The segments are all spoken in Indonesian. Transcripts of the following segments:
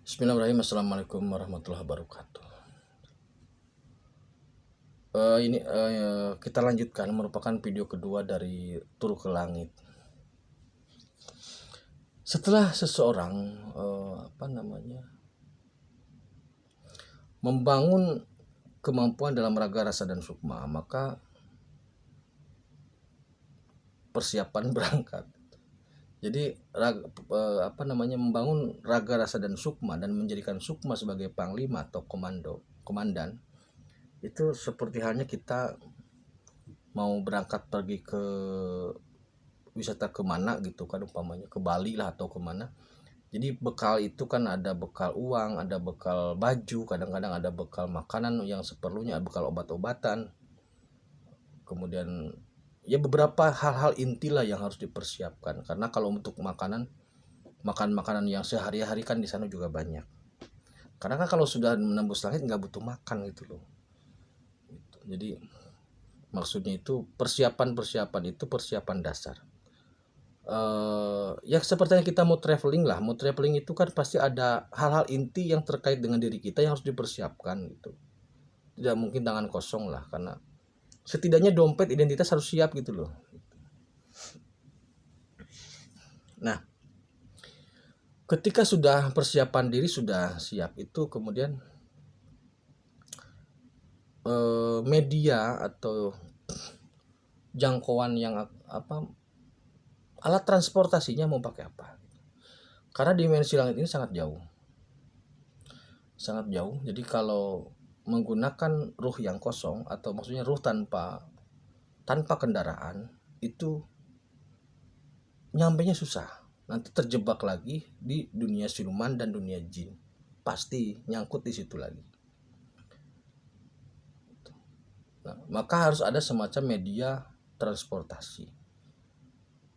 Bismillahirrahmanirrahim. Assalamualaikum warahmatullahi wabarakatuh. Kita lanjutkan, merupakan video kedua dari Tur ke Langit. Setelah seseorang membangun kemampuan dalam raga, rasa, dan sukma, maka persiapan berangkat. Jadi membangun raga, rasa, dan sukma dan menjadikan sukma sebagai panglima atau komandan, itu seperti halnya kita mau berangkat pergi ke wisata kemana gitu kan, umpamanya ke Bali lah atau kemana. Jadi bekal itu kan ada bekal uang, ada bekal baju, kadang-kadang ada bekal makanan yang seperlunya, bekal obat-obatan, kemudian ya beberapa hal-hal inti lah yang harus dipersiapkan. Karena kalau untuk makan makanan yang sehari-hari kan di sana juga banyak. Karena kan kalau sudah menembus langit nggak butuh makan gitu loh. Jadi maksudnya itu persiapan itu persiapan dasar. Ya sepertinya kita mau traveling lah. Mau traveling itu kan pasti ada hal-hal inti yang terkait dengan diri kita yang harus dipersiapkan gitu. Tidak mungkin tangan kosong lah, karena setidaknya dompet identitas harus siap gitu loh. Nah, ketika sudah persiapan diri sudah siap, itu kemudian media atau jangkauan yang alat transportasinya mau pakai apa. Karena dimensi langit ini sangat jauh. Jadi kalau menggunakan ruh yang kosong, atau maksudnya ruh tanpa kendaraan, itu nyampenya susah. Nanti terjebak lagi di dunia siluman dan dunia jin. Pasti nyangkut di situ lagi. Nah, maka harus ada semacam media transportasi.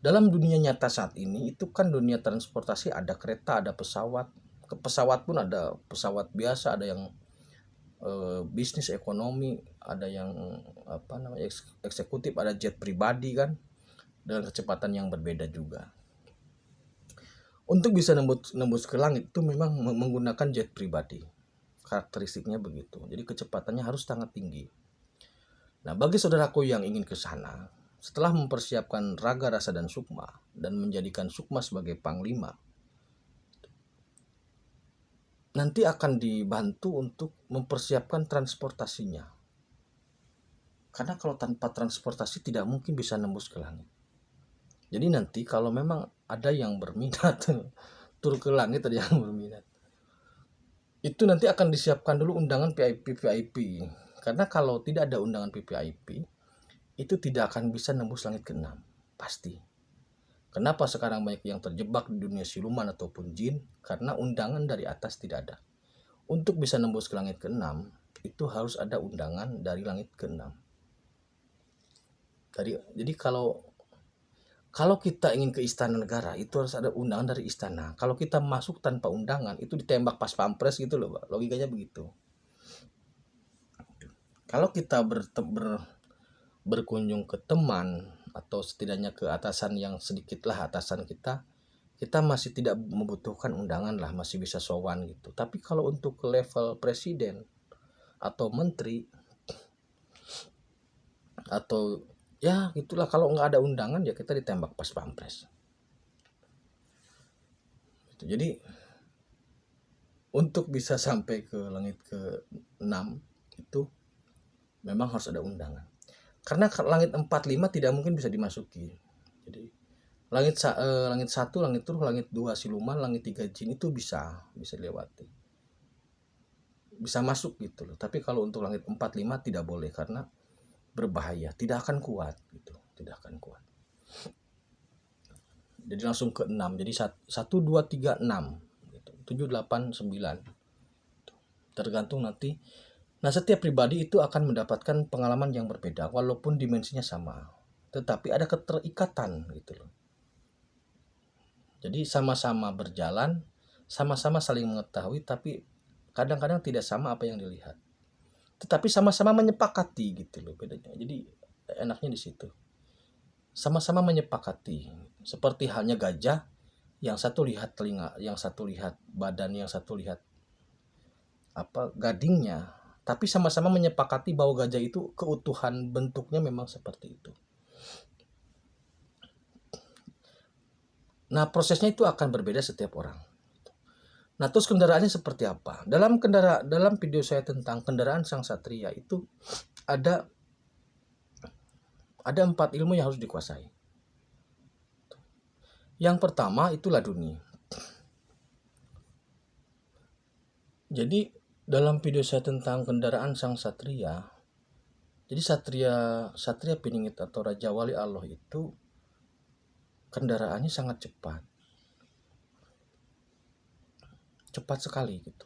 Dalam dunia nyata saat ini itu kan dunia transportasi, ada kereta, ada pesawat. Pesawat pun ada pesawat biasa, ada yang bisnis ekonomi, ada yang eksekutif, ada jet pribadi kan, dengan kecepatan yang berbeda juga. Untuk bisa nembus ke langit itu memang menggunakan jet pribadi. Karakteristiknya begitu. Jadi kecepatannya harus sangat tinggi. Nah, bagi saudaraku yang ingin ke sana, setelah mempersiapkan raga, rasa, dan sukma, dan menjadikan sukma sebagai panglima, nanti akan dibantu untuk mempersiapkan transportasinya. Karena kalau tanpa transportasi tidak mungkin bisa nembus ke langit. Jadi nanti kalau memang ada yang berminat tur ke langit, ada yang berminat, itu nanti akan disiapkan dulu undangan VIP. Karena kalau tidak ada undangan VIP, itu tidak akan bisa nembus langit ke-6 pasti. Kenapa sekarang banyak yang terjebak di dunia siluman ataupun jin? Karena undangan dari atas tidak ada. Untuk bisa nembus ke langit ke-6 itu harus ada undangan dari langit ke-6. Jadi kalau kita ingin ke istana negara itu harus ada undangan dari istana. Kalau kita masuk tanpa undangan itu ditembak pas pampres gitu loh, Pak. Logikanya begitu. Kalau kita berkunjung ke teman atau setidaknya ke atasan yang sedikitlah atasan kita masih tidak membutuhkan undangan lah, masih bisa sowan gitu. Tapi kalau untuk ke level presiden atau menteri atau ya gitulah, kalau nggak ada undangan ya kita ditembak pas pampres. Jadi untuk bisa sampai ke langit ke-6 itu memang harus ada undangan. Karena langit 4-5 tidak mungkin bisa dimasuki. Jadi langit 1, langit ruh, langit 2 siluman, langit 3 jin itu bisa dilewati. Bisa masuk gitu loh. Tapi kalau untuk langit 4-5 tidak boleh, karena berbahaya, tidak akan kuat gitu, tidak akan kuat. Jadi langsung ke 6. Jadi 1 2 3 6 gitu. 7 8 9. Tergantung nanti. Nah, setiap pribadi itu akan mendapatkan pengalaman yang berbeda walaupun dimensinya sama. Tetapi ada keterikatan gitu loh. Jadi sama-sama berjalan, sama-sama saling mengetahui, tapi kadang-kadang tidak sama apa yang dilihat. Tetapi sama-sama menyepakati gitu loh bedanya. Jadi enaknya di situ. Sama-sama menyepakati. Seperti halnya gajah Yang satu lihat telinga, yang satu lihat badan, yang satu lihat gadingnya, tapi sama-sama menyepakati bahwa gajah itu keutuhan bentuknya memang seperti itu. Nah, prosesnya itu akan berbeda setiap orang. Nah, terus kendaraannya seperti apa? Dalam video saya tentang kendaraan sang satria itu ada 4 ilmu yang harus dikuasai. Yang pertama itu laduni. Jadi dalam video saya tentang kendaraan sang satria, jadi satria Piningit atau Raja Wali Allah itu kendaraannya sangat cepat. Cepat sekali gitu.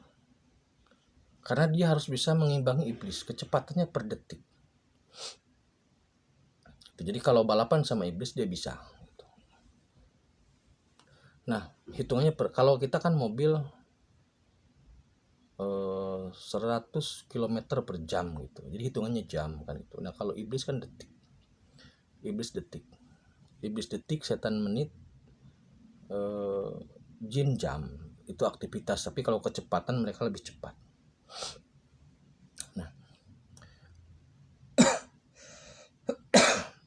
Karena dia harus bisa mengimbangi iblis, kecepatannya per detik. Jadi kalau balapan sama iblis dia bisa. Nah, hitungannya kalau kita kan mobil 100 km per jam gitu. Jadi hitungannya jam kan itu. Nah, kalau iblis kan detik. Iblis detik, setan menit, jin jam. Itu aktivitas, tapi kalau kecepatan mereka lebih cepat. Nah,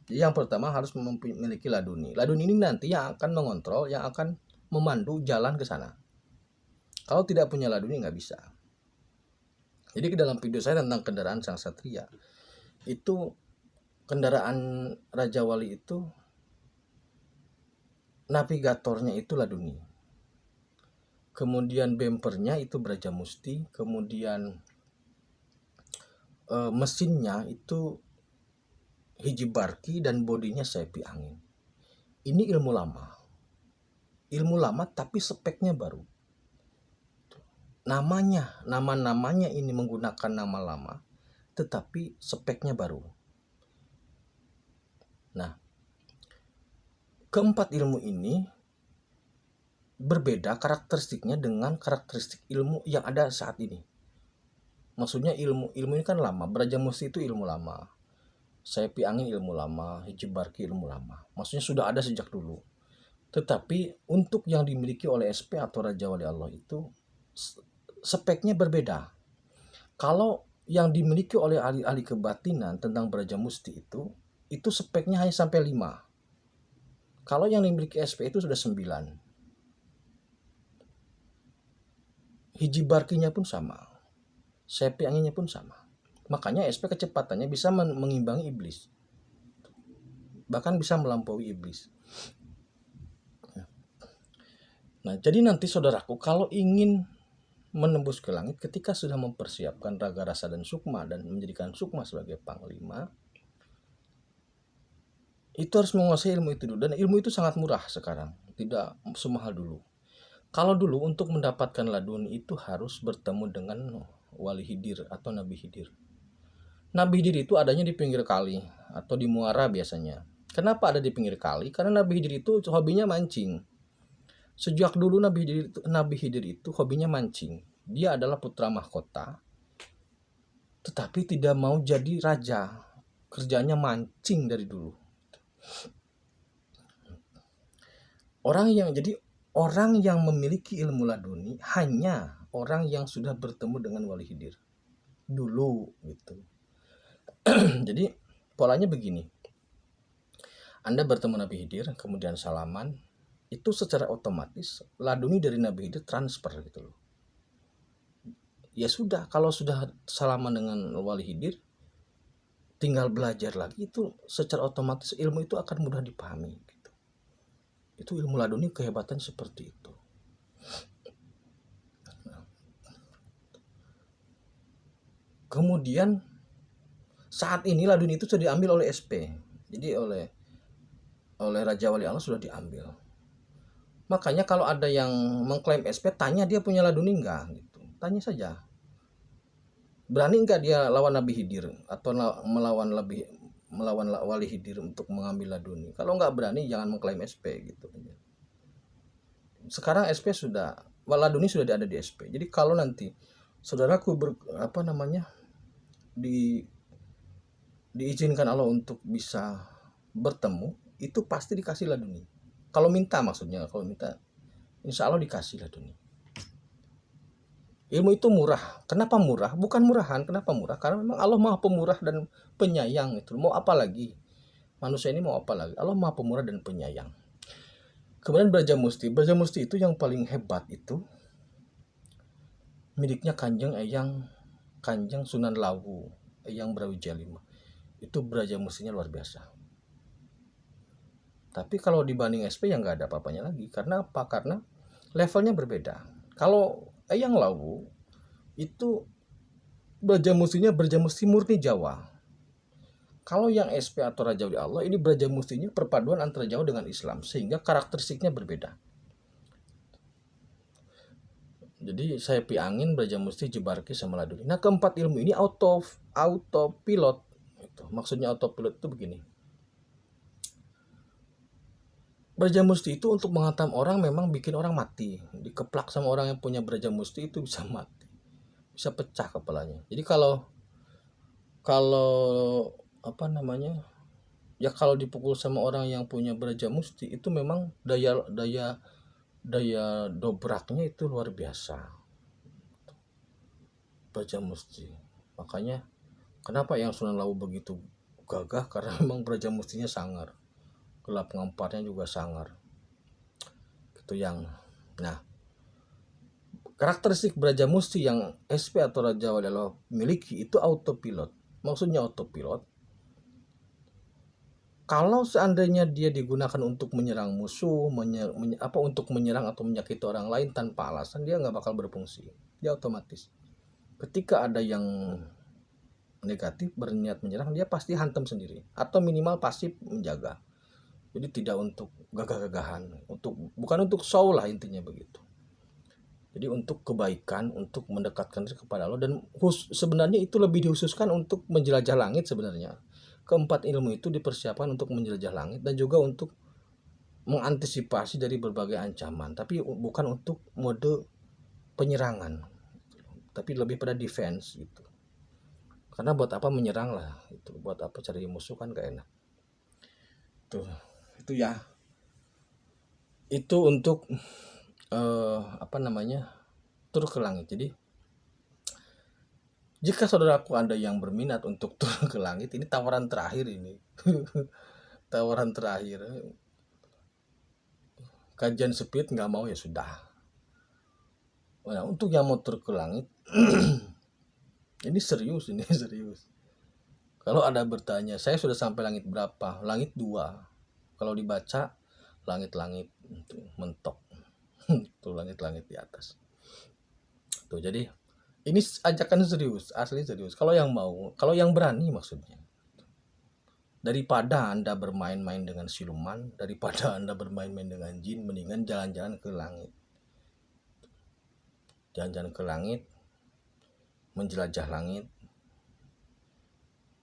jadi yang pertama harus memiliki laduni. Laduni ini nanti yang akan mengontrol, yang akan memandu jalan ke sana. Kalau tidak punya laduni nggak bisa. Jadi dalam video saya tentang kendaraan sang satria, itu kendaraan Raja Wali itu navigatornya itu laduni. Kemudian bempernya itu Brajamusti, kemudian mesinnya itu Hijibarki dan bodinya Sepi Angin. Ini ilmu lama tapi speknya baru. Nama-namanya ini menggunakan nama lama, tetapi speknya baru. Nah, keempat ilmu ini berbeda karakteristiknya dengan karakteristik ilmu yang ada saat ini. Maksudnya ilmu ini kan lama. Brajamusti itu ilmu lama. Sepi Angin ilmu lama, Hijibarki ilmu lama. Maksudnya sudah ada sejak dulu. Tetapi untuk yang dimiliki oleh SP atau Raja Wali Allah itu speknya berbeda. Kalau yang dimiliki oleh ahli-ahli kebatinan tentang Brajamusti itu speknya hanya sampai 5. Kalau yang dimiliki SP itu sudah 9. Hijibarkinya pun sama. Sepi Anginnya pun sama. Makanya SP kecepatannya bisa mengimbangi iblis. Bahkan bisa melampaui iblis. Nah, jadi nanti saudaraku kalau ingin menembus ke langit, ketika sudah mempersiapkan raga, rasa, dan sukma, dan menjadikan sukma sebagai panglima, itu harus menguasai ilmu itu dulu. Dan ilmu itu sangat murah sekarang, tidak semahal dulu. Kalau dulu untuk mendapatkan laduni itu harus bertemu dengan Wali Hidir atau Nabi Hidir. Nabi Hidir itu adanya di pinggir kali atau di muara biasanya. Kenapa ada di pinggir kali? Karena Nabi Hidir itu hobinya mancing. Sejak dulu Nabi Hidir itu hobinya mancing. Dia adalah putra mahkota, tetapi tidak mau jadi raja. Kerjanya mancing dari dulu. Orang yang memiliki ilmu laduni hanya orang yang sudah bertemu dengan Wali Hidir dulu gitu. Jadi polanya begini. Anda bertemu Nabi Hidir, kemudian salaman, itu secara otomatis laduni dari Nabi Hidir transfer gitu loh. Ya sudah, kalau sudah salaman dengan Wali Hidir, tinggal belajar lagi, itu secara otomatis ilmu itu akan mudah dipahami gitu. Itu ilmu laduni, kehebatan seperti itu. Kemudian saat ini laduni itu sudah diambil oleh SP. Jadi oleh Raja Wali Allah sudah diambil. Makanya kalau ada yang mengklaim SP, tanya dia punya laduni enggak gitu. Tanya saja. Berani enggak dia lawan Nabi Hidir atau melawan Wali Hidir untuk mengambil laduni? Kalau enggak berani, jangan mengklaim SP gitu. Sekarang SP sudah, laduni sudah ada di SP. Jadi kalau nanti saudaraku diizinkan Allah untuk bisa bertemu, itu pasti dikasih laduni. Kalau minta maksudnya, kalau minta insya Allah dikasih lah dunia. Ilmu itu murah. Kenapa murah? Bukan murahan. Kenapa murah? Karena memang Allah Maha Pemurah dan Penyayang itu. Mau apa lagi? Manusia ini mau apa lagi? Allah Maha Pemurah dan Penyayang. Kemudian Brajamusti. Brajamusti itu yang paling hebat itu miliknya Kanjeng Sunan Lawu, Eyang Brawijaya V. Itu Brajamustinya luar biasa. Tapi kalau dibanding SP ya nggak ada apa-apanya lagi. Karena apa? Karena levelnya berbeda. Kalau Eyang Lawu itu Brajamustinya Brajamusti murni Jawa. Kalau yang SP atau Raja Wali Allah ini Brajamustinya perpaduan antara Jawa dengan Islam, sehingga karakteristiknya berbeda. Jadi saya piangin Brajamusti Jebarki sama Laduni. Nah, keempat ilmu ini autopilot. Maksudnya autopilot itu begini. Brajamusti itu untuk menghantam orang memang bikin orang mati. Dikeplak sama orang yang punya Brajamusti itu bisa mati. Bisa pecah kepalanya. Jadi kalau apa namanya? Ya kalau dipukul sama orang yang punya Brajamusti itu memang daya dobraknya itu luar biasa. Brajamusti. Makanya kenapa yang Sunan Lawu begitu gagah? Karena memang Brajamustinya sangar. Gelap ngamparnya juga sangar. Itu yang. Nah, karakteristik Brajamusti yang SP atau Raja Wali Allah miliki itu autopilot. Maksudnya autopilot. Kalau seandainya dia digunakan untuk menyerang musuh, untuk menyerang atau menyakiti orang lain tanpa alasan, dia nggak bakal berfungsi. Dia otomatis. Ketika ada yang negatif berniat menyerang, dia pasti hantam sendiri. Atau minimal pasif menjaga. Jadi tidak untuk gagah-gagahan, bukan untuk show lah intinya begitu. Jadi untuk kebaikan, untuk mendekatkan diri kepada Allah, dan sebenarnya itu lebih dihususkan untuk menjelajah langit sebenarnya. Keempat ilmu itu dipersiapkan untuk menjelajah langit dan juga untuk mengantisipasi dari berbagai ancaman, tapi bukan untuk mode penyerangan, tapi lebih pada defense gitu. Karena buat apa menyerang lah, itu buat apa cari musuh kan gak enak. Itu ya. Itu untuk tur ke langit. Jadi jika saudaraku ada yang berminat untuk tur ke langit, ini tawaran terakhir ini. Tawaran terakhir. Kajian speed nggak mau ya sudah. Nah, untuk yang mau tur ke langit, ini serius. Kalau ada bertanya, saya sudah sampai langit berapa? Langit 2. Kalau dibaca langit-langit itu mentok. Tuh langit-langit di atas. Tuh, jadi ini ajakan serius, asli serius. Kalau yang mau, kalau yang berani maksudnya. Daripada Anda bermain-main dengan siluman, daripada Anda bermain-main dengan jin, mendingan jalan-jalan ke langit. Jalan-jalan ke langit, menjelajah langit.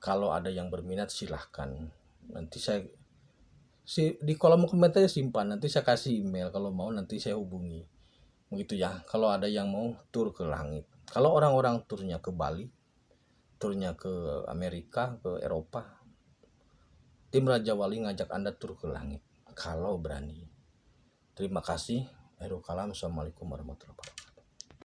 Kalau ada yang berminat silahkan. Nanti saya di kolom komentar simpan, nanti saya kasih email, kalau mau nanti saya hubungi. Begitu ya, kalau ada yang mau tur ke langit. Kalau orang-orang turnya ke Bali, turnya ke Amerika, ke Eropa, tim Raja Wali ngajak Anda tur ke langit kalau berani. Terima kasih. Akhirul kalam. Assalamualaikum warahmatullahi wabarakatuh.